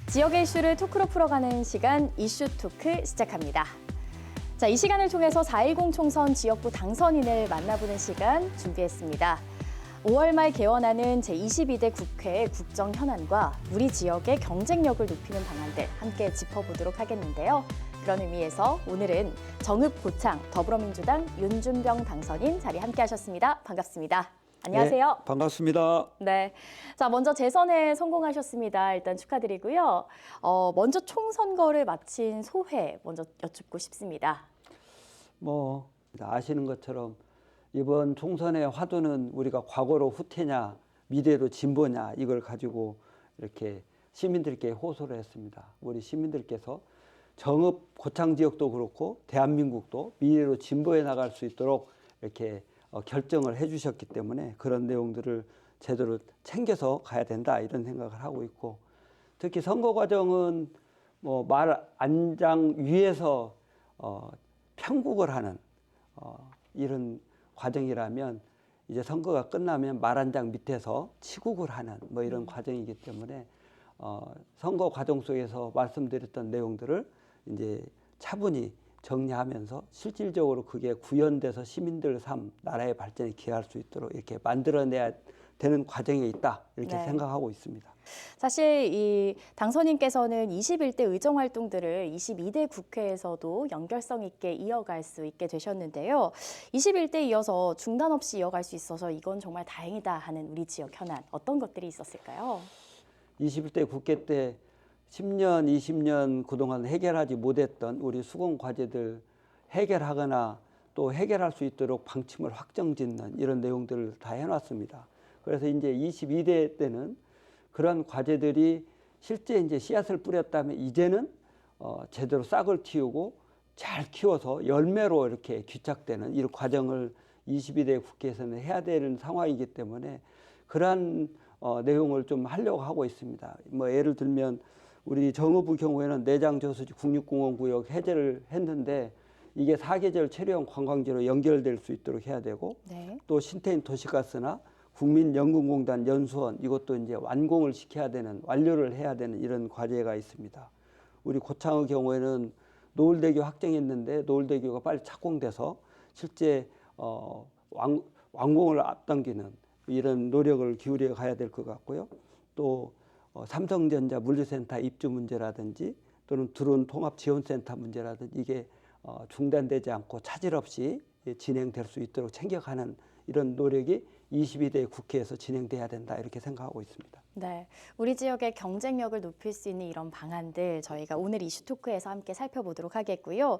지역의 이슈를 토크로 풀어가는 시간 이슈 토크 시작합니다. 자, 이 시간을 통해서 4.10 총선 지역구 당선인을 만나보는 시간 준비했습니다. 5월 말 개원하는 제22대 국회의 국정 현안과 우리 지역의 경쟁력을 높이는 방안들 함께 짚어보도록 하겠는데요. 그런 의미에서 오늘은 정읍 고창 더불어민주당 윤준병 당선인 자리 함께 하셨습니다. 반갑습니다. 안녕하세요. 네, 반갑습니다. 네. 자, 먼저 재선에 성공하셨습니다. 일단 축하드리고요. 먼저 총선거를 마친 소회 먼저 여쭙고 싶습니다. 뭐 아시는 것처럼 이번 총선의 화두는 우리가 과거로 후퇴냐, 미래로 진보냐 이걸 가지고 이렇게 시민들께 호소를 했습니다. 우리 시민들께서 정읍 고창 지역도 그렇고 대한민국도 미래로 진보해 나갈 수 있도록 이렇게 결정을 해주셨기 때문에 그런 내용들을 제대로 챙겨서 가야 된다 이런 생각을 하고 있고, 특히 선거 과정은 뭐 말 안장 위에서 편국을 하는 이런 과정이라면 이제 선거가 끝나면 말 한 장 밑에서 치국을 하는 뭐 이런 과정이기 때문에 선거 과정 속에서 말씀드렸던 내용들을 이제 차분히 정리하면서 실질적으로 그게 구현돼서 시민들 삶, 나라의 발전에 기여할 수 있도록 이렇게 만들어내야 되는 과정에 있다 이렇게 생각하고 있습니다. 사실 이 당선인께서는 21대 의정 활동들을 22대 국회에서도 연결성 있게 이어갈 수 있게 되셨는데요. 21대 이어서 중단 없이 이어갈 수 있어서 이건 정말 다행이다 하는 우리 지역 현안 어떤 것들이 있었을까요? 21대 국회 때 10년, 20년 그동안 해결하지 못했던 우리 수공 과제들 해결하거나 또 해결할 수 있도록 방침을 확정짓는 이런 내용들을 다 해놨습니다. 그래서 이제 22대 때는 그런 과제들이 실제 이제 씨앗을 뿌렸다면 이제는 제대로 싹을 틔우고 잘 키워서 열매로 이렇게 귀착되는 이런 과정을 22대 국회에서는 해야 되는 상황이기 때문에 그러한 내용을 좀 하려고 하고 있습니다. 뭐 예를 들면 우리 정읍의 경우에는 내장저수지 국립공원구역 해제를 했는데 이게 사계절 체류형 관광지로 연결될 수 있도록 해야 되고, 또 신태인 도시가스나 국민연금공단 연수원 이것도 이제 완공을 시켜야 되는, 완료를 해야 되는 이런 과제가 있습니다. 우리 고창의 경우에는 노을대교 확정했는데 노을대교가 빨리 착공돼서 실제 완공을 앞당기는 이런 노력을 기울여 가야 될 것 같고요. 또 삼성전자 물류센터 입주 문제라든지 또는 드론 통합지원센터 문제라든지 이게 중단되지 않고 차질 없이 진행될 수 있도록 챙겨가는 이런 노력이 22대 국회에서 진행돼야 된다 이렇게 생각하고 있습니다. 네, 우리 지역의 경쟁력을 높일 수 있는 이런 방안들 저희가 오늘 이슈 토크에서 함께 살펴보도록 하겠고요.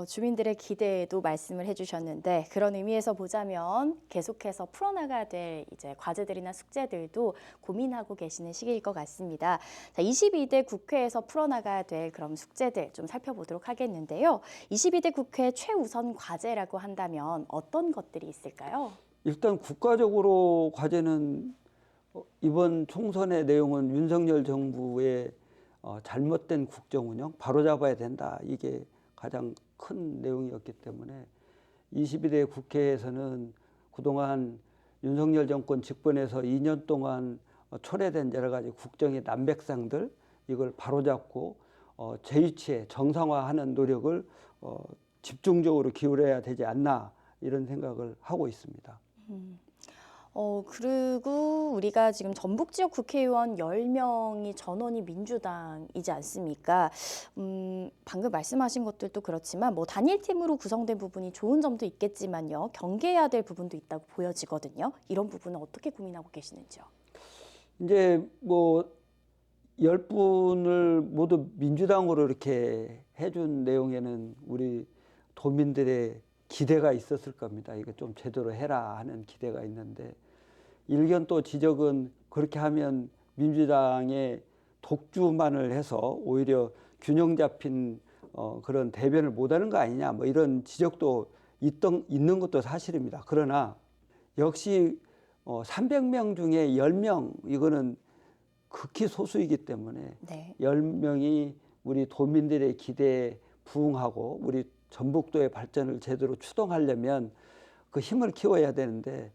주민들의 기대에도 말씀을 해주셨는데 그런 의미에서 보자면 계속해서 풀어나가야 될 이제 과제들이나 숙제들도 고민하고 계시는 시기일 것 같습니다. 자, 22대 국회에서 풀어나가야 될 그런 숙제들 좀 살펴보도록 하겠는데요. 22대 국회 최우선 과제라고 한다면 어떤 것들이 있을까요? 일단 국가적으로 과제는 이번 총선의 내용은 윤석열 정부의 잘못된 국정운영 바로잡아야 된다. 이게 가장 큰 내용이었기 때문에 22대 국회에서는 그동안 윤석열 정권 집권에서 2년 동안 초래된 여러 가지 국정의 난백상들 이걸 바로잡고 제2치에 정상화하는 노력을 집중적으로 기울여야 되지 않나 이런 생각을 하고 있습니다. 그리고 우리가 지금 전북 지역 국회의원 10명이 전원이 민주당이지 않습니까? 방금 말씀하신 것들도 그렇지만 뭐 단일팀으로 구성된 부분이 좋은 점도 있겠지만요. 경계해야 될 부분도 있다고 보여지거든요. 이런 부분은 어떻게 고민하고 계시는지요? 이제 뭐 10분을 모두 민주당으로 이렇게 해준 내용에는 우리 도민들의 기대가 있었을 겁니다. 이거 좀 제대로 해라 하는 기대가 있는데 일견 또 지적은 그렇게 하면 민주당의 독주만을 해서 오히려 균형 잡힌 그런 대변을 못하는 거 아니냐 뭐 이런 지적도 있는 것도 사실입니다. 그러나 역시 300명 중에 10명 이거는 극히 소수이기 때문에 10명이 우리 도민들의 기대에 부응하고 우리 전북도의 발전을 제대로 추동하려면 그 힘을 키워야 되는데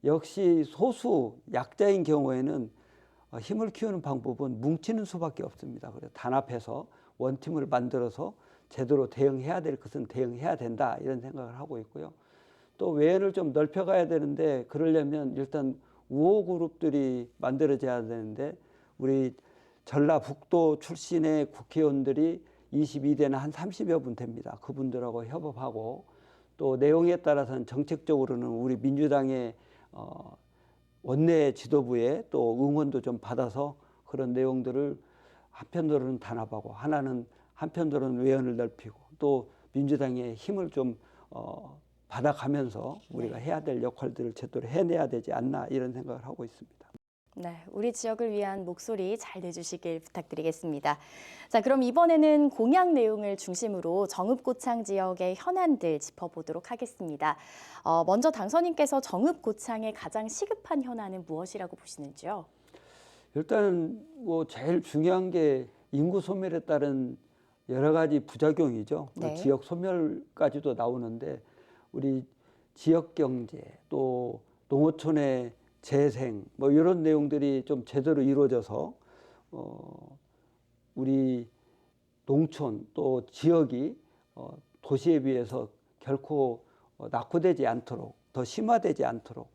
역시 소수 약자인 경우에는 힘을 키우는 방법은 뭉치는 수밖에 없습니다. 그래서 단합해서 원팀을 만들어서 제대로 대응해야 될 것은 대응해야 된다 이런 생각을 하고 있고요. 또 외연을 좀 넓혀가야 되는데 그러려면 일단 우호 그룹들이 만들어져야 되는데 우리 전라북도 출신의 국회의원들이 22대나 한 30여 분 됩니다. 그분들하고 협업하고 또 내용에 따라서는 정책적으로는 우리 민주당의 원내 지도부의 또 응원도 좀 받아서 그런 내용들을 한편으로는 단합하고 한편으로는 외연을 넓히고 또 민주당의 힘을 좀 받아가면서 우리가 해야 될 역할들을 제대로 해내야 되지 않나 이런 생각을 하고 있습니다. 네, 우리 지역을 위한 목소리 잘 내주시길 부탁드리겠습니다. 자, 그럼 이번에는 공약 내용을 중심으로 정읍고창 지역의 현안들 짚어보도록 하겠습니다. 먼저 당선인께서 정읍고창의 가장 시급한 현안은 무엇이라고 보시는지요? 일단 뭐 제일 중요한 게 인구 소멸에 따른 여러 가지 부작용이죠. 네. 지역 소멸까지도 나오는데 우리 지역 경제 또 농어촌의 재생 뭐 이런 내용들이 좀 제대로 이루어져서 우리 농촌 또 지역이 도시에 비해서 결코 낙후되지 않도록 더 심화되지 않도록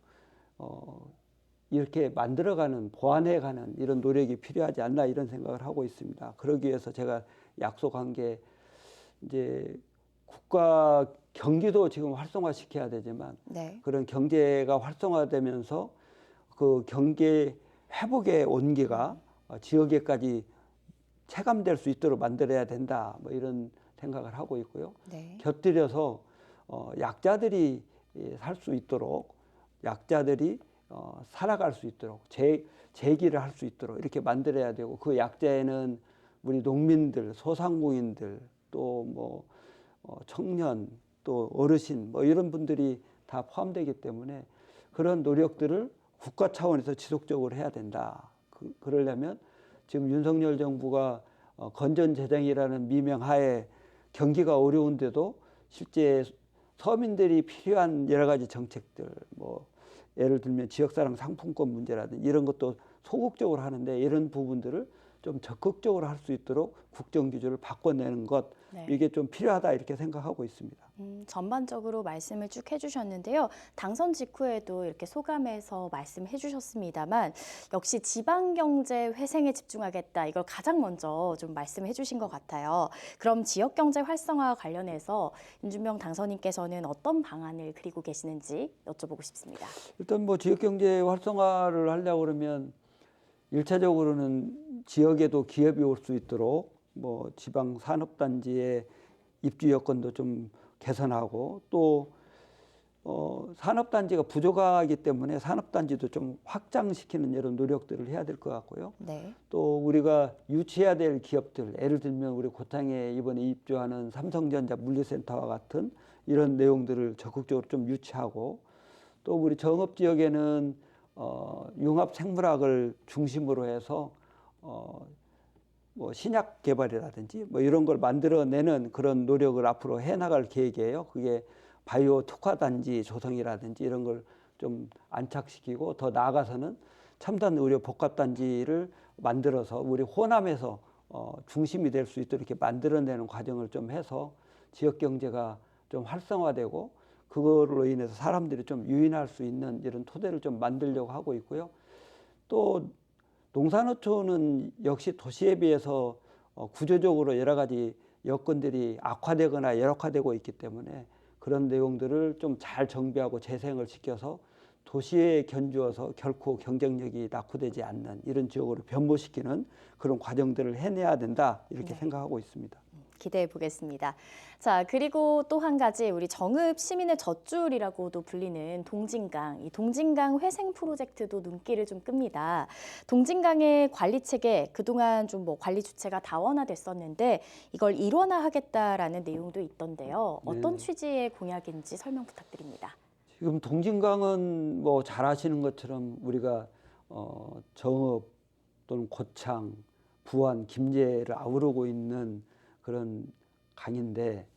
이렇게 만들어가는 보완해가는 이런 노력이 필요하지 않나 이런 생각을 하고 있습니다. 그러기 위해서 제가 약속한 게 이제 국가 경기도 지금 활성화시켜야 되지만 네. 그런 경제가 활성화되면서 그 경제 회복의 온기가 지역에까지 체감될 수 있도록 만들어야 된다. 뭐 이런 생각을 하고 있고요. 네. 곁들여서 약자들이 살 수 있도록 약자들이 살아갈 수 있도록 재기를 할 수 있도록 이렇게 만들어야 되고 그 약자에는 우리 농민들, 소상공인들 또 뭐 청년 또 어르신 뭐 이런 분들이 다 포함되기 때문에 그런 노력들을 국가 차원에서 지속적으로 해야 된다. 그러려면 지금 윤석열 정부가 건전재정이라는 미명하에 경기가 어려운데도 실제 서민들이 필요한 여러 가지 정책들 뭐 예를 들면 지역사랑 상품권 문제라든지 이런 것도 소극적으로 하는데 이런 부분들을 좀 적극적으로 할 수 있도록 국정기조를 바꿔내는 것 네. 이게 좀 필요하다 이렇게 생각하고 있습니다. 전반적으로 말씀을 쭉 해주셨는데요. 당선 직후에도 이렇게 소감해서 말씀해 주셨습니다만 역시 지방경제 회생에 집중하겠다. 이걸 가장 먼저 좀 말씀해 주신 것 같아요. 그럼 지역경제 활성화와 관련해서 임준명 당선인께서는 어떤 방안을 그리고 계시는지 여쭤보고 싶습니다. 일단 뭐 지역경제 활성화를 하려고 그러면 일차적으로는 지역에도 기업이 올 수 있도록 뭐 지방 산업단지의 입주 여건도 좀 개선하고 또 산업단지가 부족하기 때문에 산업단지도 좀 확장시키는 이런 노력들을 해야 될 것 같고요. 네. 또 우리가 유치해야 될 기업들, 예를 들면 우리 고창에 이번에 입주하는 삼성전자 물류센터와 같은 이런 내용들을 적극적으로 좀 유치하고 또 우리 정읍 지역에는 융합생물학을 중심으로 해서 뭐 신약 개발이라든지 뭐 이런 걸 만들어내는 그런 노력을 앞으로 해나갈 계획이에요. 그게 바이오 특화단지 조성이라든지 이런 걸 좀 안착시키고 더 나아가서는 첨단 의료 복합단지를 만들어서 우리 호남에서 중심이 될 수 있도록 이렇게 만들어내는 과정을 좀 해서 지역 경제가 좀 활성화되고 그걸로 인해서 사람들이 좀 유인할 수 있는 이런 토대를 좀 만들려고 하고 있고요. 또 농산어촌은 역시 도시에 비해서 구조적으로 여러 가지 여건들이 악화되거나 열악화되고 있기 때문에 그런 내용들을 좀 잘 정비하고 재생을 시켜서 도시에 견주어서 결코 경쟁력이 낙후되지 않는 이런 지역으로 변모시키는 그런 과정들을 해내야 된다 이렇게 네. 생각하고 있습니다. 기대해 보겠습니다. 자, 그리고 또 한 가지 우리 정읍 시민의 젖줄이라고도 불리는 동진강, 이 동진강 회생 프로젝트도 눈길을 좀 끕니다. 동진강의 관리 체계 그동안 좀 뭐 관리 주체가 다원화됐었는데 이걸 일원화하겠다라는 내용도 있던데요. 어떤 네네. 취지의 공약인지 설명 부탁드립니다. 지금 동진강은 뭐 잘 아시는 것처럼 우리가 정읍 또는 고창, 부안, 김제를 아우르고 있는 그런 강인데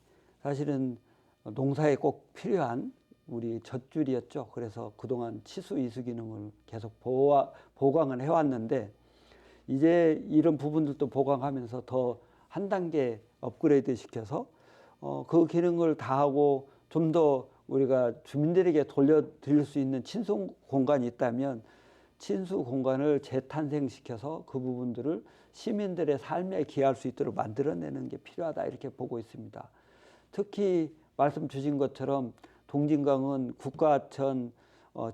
사실은 농사에 꼭 필요한 우리 젖줄이었죠. 그래서 그동안 치수 이수 기능을 계속 보강을 해왔는데 이제 이런 부분들도 보강하면서 더 한 단계 업그레이드 시켜서 그 기능을 다하고 좀 더 우리가 주민들에게 돌려드릴 수 있는 친수 공간이 있다면 친수 공간을 재탄생시켜서 그 부분들을 시민들의 삶에 기여할 수 있도록 만들어내는 게 필요하다 이렇게 보고 있습니다. 특히 말씀 주신 것처럼 동진강은 국가하천,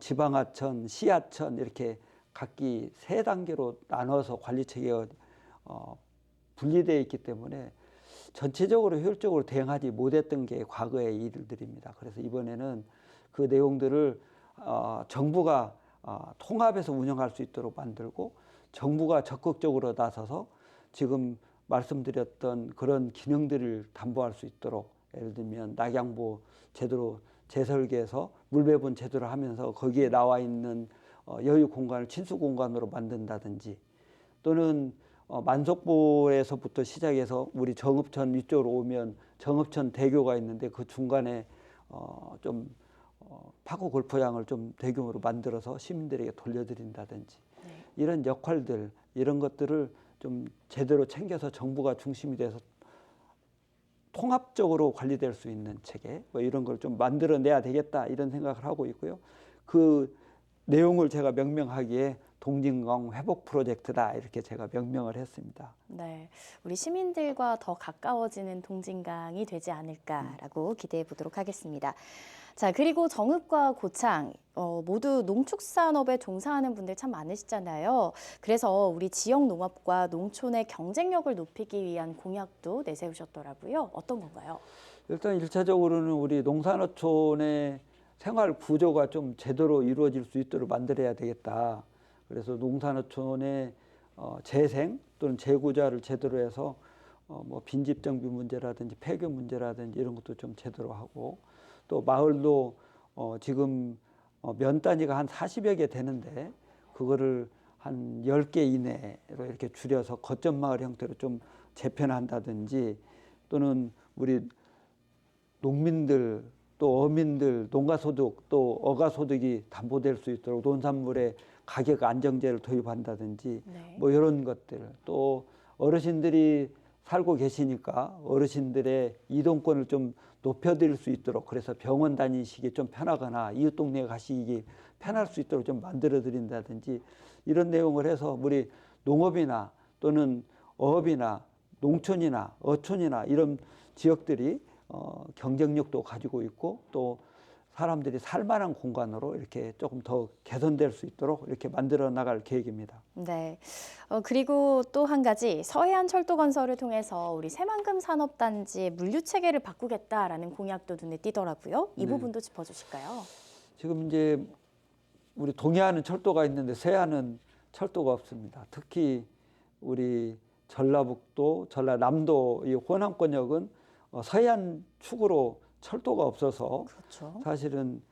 지방하천, 시하천 이렇게 각기 3단계로 나눠서 관리 체계가 분리되어 있기 때문에 전체적으로 효율적으로 대응하지 못했던 게 과거의 일들입니다. 그래서 이번에는 그 내용들을 정부가 통합해서 운영할 수 있도록 만들고 정부가 적극적으로 나서서 지금 말씀드렸던 그런 기능들을 담보할 수 있도록 예를 들면 낙양보 제대로 재설계해서 물배분 제대로 하면서 거기에 나와 있는 여유 공간을 친수 공간으로 만든다든지 또는 만석보에서부터 시작해서 우리 정읍천 위쪽으로 오면 정읍천 대교가 있는데 그 중간에 좀 파고 골프장을 좀 대규모로 만들어서 시민들에게 돌려드린다든지 네. 이런 역할들 이런 것들을 좀 제대로 챙겨서 정부가 중심이 돼서 통합적으로 관리될 수 있는 체계 뭐 이런 걸 좀 만들어내야 되겠다 이런 생각을 하고 있고요. 그 내용을 제가 명명하기에 동진강 회복 프로젝트다 이렇게 제가 명명을 했습니다. 네, 우리 시민들과 더 가까워지는 동진강이 되지 않을까라고 기대해 보도록 하겠습니다. 자, 그리고 정읍과 고창 모두 농축산업에 종사하는 분들 참 많으시잖아요. 그래서 우리 지역 농업과 농촌의 경쟁력을 높이기 위한 공약도 내세우셨더라고요. 어떤 건가요? 일단 1차적으로는 우리 농산어촌의 생활 구조가 좀 제대로 이루어질 수 있도록 만들어야 되겠다. 그래서 농산어촌의 재생 또는 재구조를 제대로 해서 뭐 빈집 정비 문제라든지 폐교 문제라든지 이런 것도 좀 제대로 하고 또 마을도 지금 면 단위가 한 40여 개 되는데 그거를 한 10개 이내로 이렇게 줄여서 거점 마을 형태로 좀 재편한다든지 또는 우리 농민들 또 어민들 농가소득 또 어가소득이 담보될 수 있도록 농산물의 가격 안정제를 도입한다든지 네. 뭐 이런 것들 또 어르신들이 살고 계시니까 어르신들의 이동권을 좀 높여드릴 수 있도록 그래서 병원 다니시기 좀 편하거나 이웃 동네에 가시기 편할 수 있도록 좀 만들어 드린다든지 이런 내용을 해서 우리 농업이나 또는 어업이나 농촌이나 어촌이나 이런 지역들이 경쟁력도 가지고 있고 또 사람들이 살만한 공간으로 이렇게 조금 더 개선될 수 있도록 이렇게 만들어 나갈 계획입니다. 네. 그리고 또 한 가지 서해안 철도 건설을 통해서 우리 새만금 산업단지의 물류 체계를 바꾸겠다라는 공약도 눈에 띄더라고요. 이 네. 부분도 짚어주실까요? 지금 이제 우리 동해안은 철도가 있는데 서해안은 철도가 없습니다. 특히 우리 전라북도, 전라남도 이 호남권역은 서해안 축으로 철도가 없어서 그렇죠. 사실은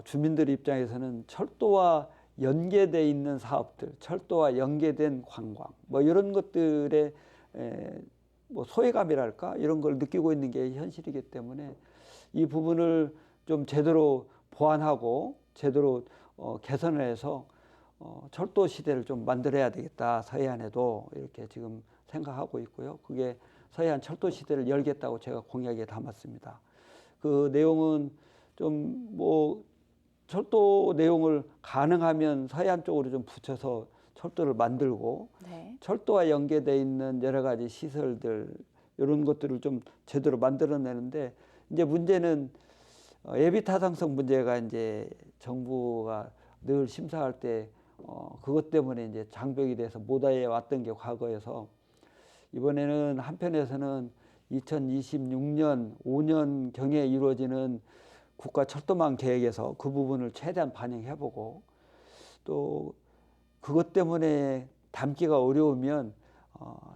주민들 입장에서는 철도와 연계돼 있는 사업들, 철도와 연계된 관광, 뭐 이런 것들에 뭐 소외감이랄까 이런 걸 느끼고 있는 게 현실이기 때문에 이 부분을 좀 제대로 보완하고 제대로 개선을 해서 철도 시대를 좀 만들어야 되겠다. 서해안에도 이렇게 지금 생각하고 있고요. 그게 서해안 철도 시대를 열겠다고 제가 공약에 담았습니다. 그 내용은 좀 뭐 철도 내용을 가능하면 서해안 쪽으로 좀 붙여서 철도를 만들고 네. 철도와 연계되어 있는 여러 가지 시설들 이런 것들을 좀 제대로 만들어내는데 이제 문제는 예비 타당성 문제가 이제 정부가 늘 심사할 때 그것 때문에 이제 장벽이 돼서 못해 왔던 게 과거여서 이번에는 한편에서는 2026년 5년 경에 이루어지는 국가 철도망 계획에서 그 부분을 최대한 반영해보고 또 그것 때문에 담기가 어려우면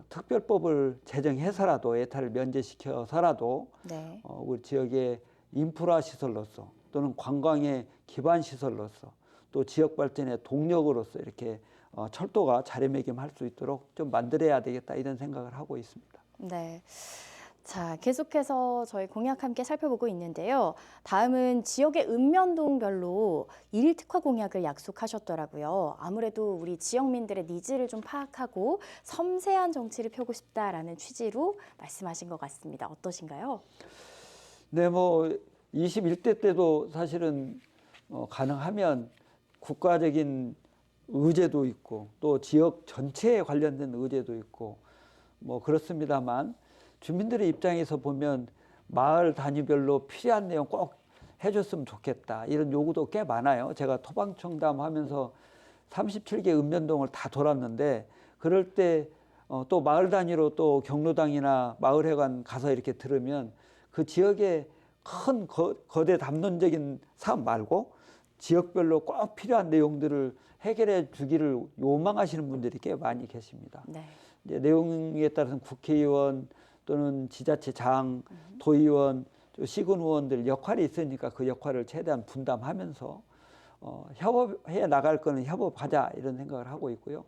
특별법을 제정해서라도 예타를 면제시켜서라도 네. 우리 지역의 인프라 시설로서 또는 관광의 기반 시설로서 또 지역 발전의 동력으로서 이렇게 철도가 자리매김할 수 있도록 좀 만들어야 되겠다 이런 생각을 하고 있습니다. 네. 자, 계속해서 저희 공약 함께 살펴보고 있는데요. 다음은 지역의 읍면동별로 일 특화 공약을 약속하셨더라고요. 아무래도 우리 지역민들의 니즈를 좀 파악하고 섬세한 정치를 펴고 싶다라는 취지로 말씀하신 것 같습니다. 어떠신가요? 네, 뭐 21대 때도 사실은 가능하면 국가적인 의제도 있고 또 지역 전체에 관련된 의제도 있고 뭐 그렇습니다만 주민들의 입장에서 보면 마을 단위별로 필요한 내용 꼭 해줬으면 좋겠다 이런 요구도 꽤 많아요. 제가 토방청담 하면서 37개 읍면동을 다 돌았는데 그럴 때 또 마을 단위로 또 경로당이나 마을회관 가서 이렇게 들으면 그 지역의 큰 거대 담론적인 사업 말고 지역별로 꼭 필요한 내용들을 해결해 주기를 요망하시는 분들이 꽤 많이 계십니다. 네. 이제 내용에 따라서는 국회의원 또는 지자체장, 도의원, 시군의원들 역할이 있으니까 그 역할을 최대한 분담하면서 협업해 나갈 거는 협업하자 이런 생각을 하고 있고요.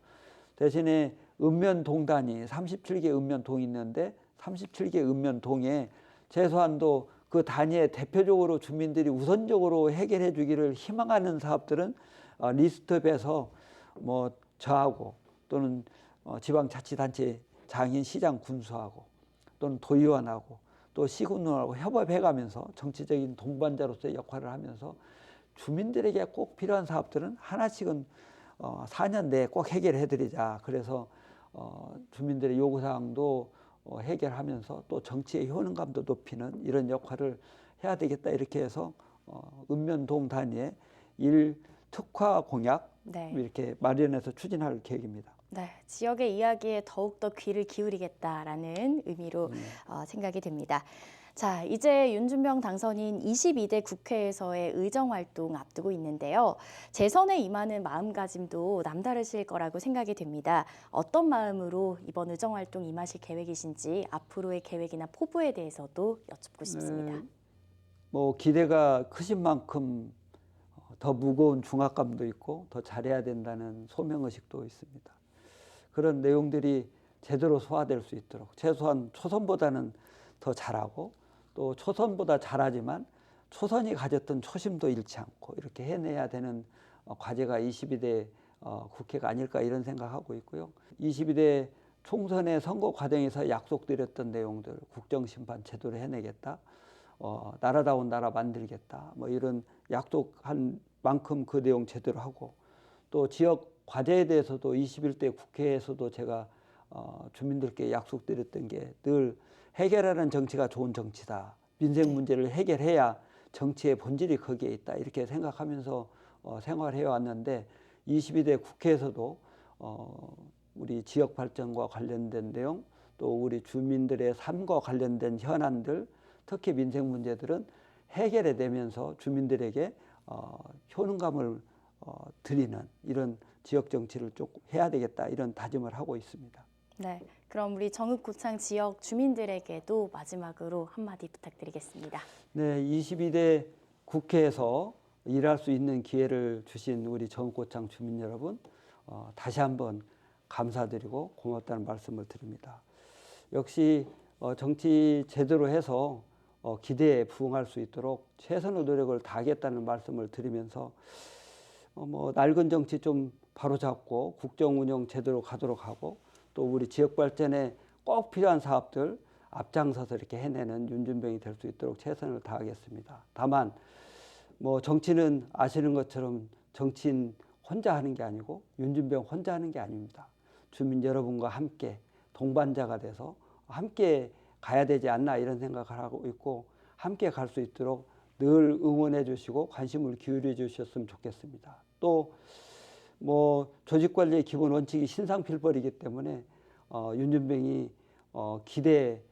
대신에 읍면동단이 37개 읍면동이 있는데 37개 읍면동에 최소한도 그 단위에 대표적으로 주민들이 우선적으로 해결해 주기를 희망하는 사업들은 리스트업해서 뭐 저하고 또는 지방자치단체 장인 시장 군수하고 또는 도의원하고 또 시군의원하고 협업해가면서 정치적인 동반자로서의 역할을 하면서 주민들에게 꼭 필요한 사업들은 하나씩은 4년 내에 꼭 해결해드리자. 그래서 주민들의 요구사항도 해결하면서 또 정치의 효능감도 높이는 이런 역할을 해야 되겠다. 이렇게 해서 읍면동 단위의 일 특화 공약 네. 이렇게 마련해서 추진할 계획입니다. 네, 지역의 이야기에 더욱더 귀를 기울이겠다라는 의미로 생각이 됩니다. 자, 이제 윤준병 당선인 22대 국회에서의 의정활동 앞두고 있는데요. 재선에 임하는 마음가짐도 남다르실 거라고 생각이 됩니다. 어떤 마음으로 이번 의정활동 임하실 계획이신지 앞으로의 계획이나 포부에 대해서도 여쭙고 싶습니다. 뭐 기대가 크신 만큼 더 무거운 중압감도 있고 더 잘해야 된다는 소명의식도 있습니다. 그런 내용들이 제대로 소화될 수 있도록 최소한 초선보다는 더 잘하고 또 초선보다 잘하지만 초선이 가졌던 초심도 잃지 않고 이렇게 해내야 되는 과제가 22대 국회가 아닐까 이런 생각하고 있고요. 22대 총선의 선거 과정에서 약속드렸던 내용들 국정심판 제대로 해내겠다. 나라다운 나라 만들겠다. 뭐 이런 약속한 만큼 그 내용 제대로 하고 또 지역 과제에 대해서도 21대 국회에서도 제가 주민들께 약속드렸던 게 늘 해결하는 정치가 좋은 정치다. 민생 문제를 해결해야 정치의 본질이 거기에 있다. 이렇게 생각하면서 생활해 왔는데 22대 국회에서도 우리 지역 발전과 관련된 내용 또 우리 주민들의 삶과 관련된 현안들 특히 민생 문제들은 해결해 내면서 주민들에게 효능감을 드리는 이런 지역 정치를 좀 해야 되겠다 이런 다짐을 하고 있습니다. 네, 그럼 우리 정읍고창 지역 주민들에게도 마지막으로 한마디 부탁드리겠습니다. 네, 22대 국회에서 일할 수 있는 기회를 주신 우리 정읍고창 주민 여러분 다시 한번 감사드리고 고맙다는 말씀을 드립니다. 역시 정치 제대로 해서 기대에 부응할 수 있도록 최선의 노력을 다하겠다는 말씀을 드리면서 뭐 낡은 정치 좀 바로잡고 국정 운영 제대로 가도록 하고 또 우리 지역 발전에 꼭 필요한 사업들 앞장서서 이렇게 해내는 윤준병이 될 수 있도록 최선을 다하겠습니다. 다만 뭐 정치는 아시는 것처럼 정치인 혼자 하는 게 아니고 윤준병 혼자 하는 게 아닙니다. 주민 여러분과 함께 동반자가 돼서 함께 가야 되지 않나 이런 생각을 하고 있고 함께 갈 수 있도록 늘 응원해 주시고 관심을 기울여 주셨으면 좋겠습니다. 또 뭐 조직관리의 기본 원칙이 신상필벌이기 때문에 윤준병이 기대에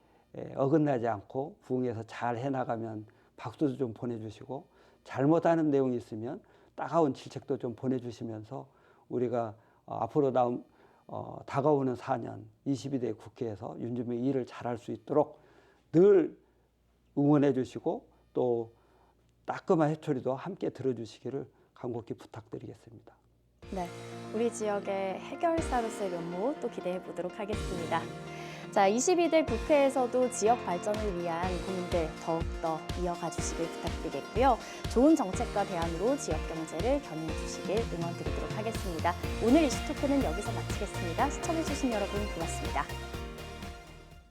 어긋나지 않고 부응해서 잘 해나가면 박수도 좀 보내주시고 잘못하는 내용이 있으면 따가운 질책도 좀 보내주시면서 우리가 앞으로 다가오는 4년 22대 국회에서 윤준병이 일을 잘할 수 있도록 늘 응원해 주시고 또 따끔한 회초리도 함께 들어주시기를 간곡히 부탁드리겠습니다. 네, 우리 지역의 해결사로서의 면모 또 기대해 보도록 하겠습니다. 자, 22대 국회에서도 지역 발전을 위한 고민들 더욱더 이어가 주시길 부탁드리겠고요. 좋은 정책과 대안으로 지역 경제를 견인해 주시길 응원드리도록 하겠습니다. 오늘 이슈토크는 여기서 마치겠습니다. 시청해 주신 여러분 고맙습니다.